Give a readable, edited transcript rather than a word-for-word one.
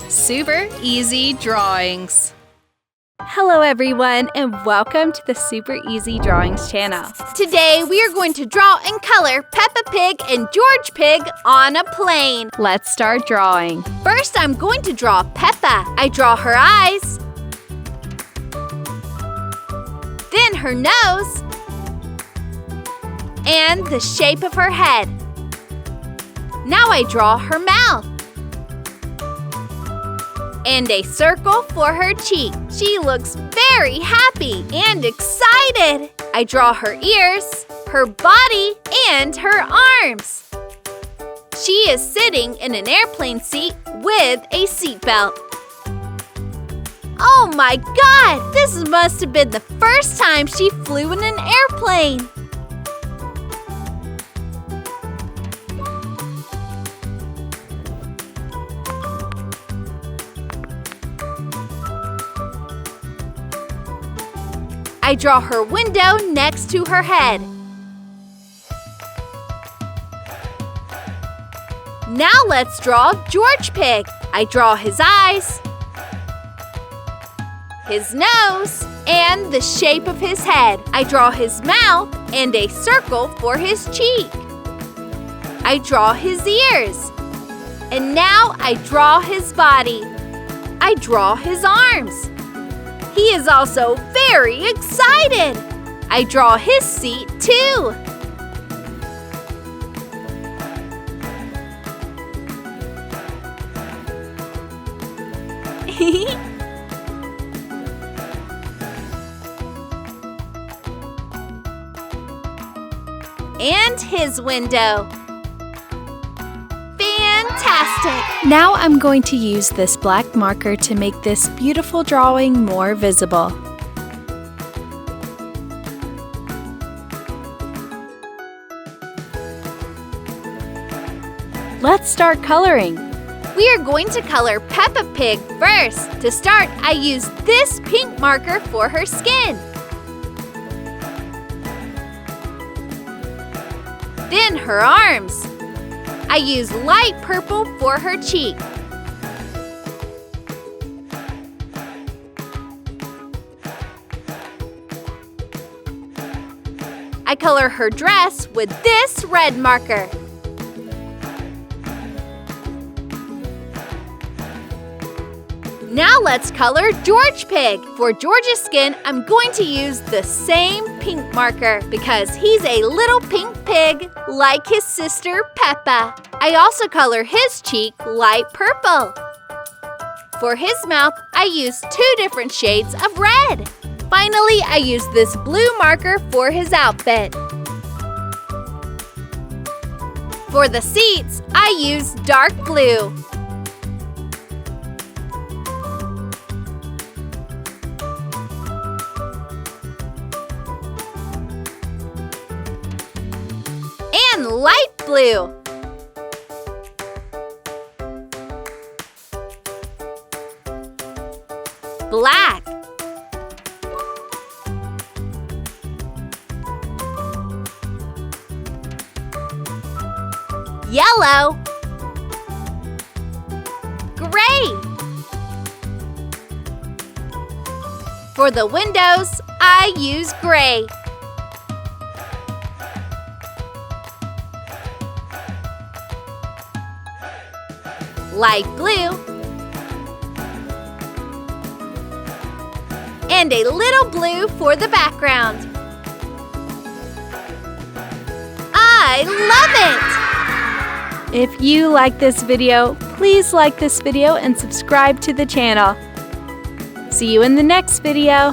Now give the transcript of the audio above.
Super Easy Drawings. Hello everyone and welcome to the Super Easy Drawings channel. Today we are going to draw and color Peppa Pig and George Pig on a plane. Let's start drawing. First I'm going to draw Peppa. I draw her eyes, then her nose, and the shape of her head. Now I draw her mouth and a circle for her cheek. She looks very happy and excited. I draw her ears, her body, and her arms. She is sitting in an airplane seat with a seatbelt. Oh my God! This must have been the first time she flew in an airplane. I draw her window next to her head. Now let's draw George Pig. I draw his eyes, his nose, and the shape of his head. I draw his mouth and a circle for his cheek. I draw his ears. And now I draw his body. I draw his arms. He is also very excited. I draw his seat too. And his window. Fantastic! Now I'm going to use this black marker to make this beautiful drawing more visible. Let's start coloring. We are going to color Peppa Pig first. To start, I use this pink marker for her skin. Then her arms. I use light purple for her cheek. I color her dress with this red marker. Now let's color George Pig. For George's skin, I'm going to use the same pink marker because he's a little pink pig like his sister Peppa. I also color his cheek light purple. For his mouth, I use 2 different shades of red. Finally, I use this blue marker for his outfit. For the seats, I use dark blue. And light blue. Black. Yellow. Gray. For the windows, I use gray. Light blue, and a little blue for the background. I love it! If you like this video, please like this video and subscribe to the channel. See you in the next video.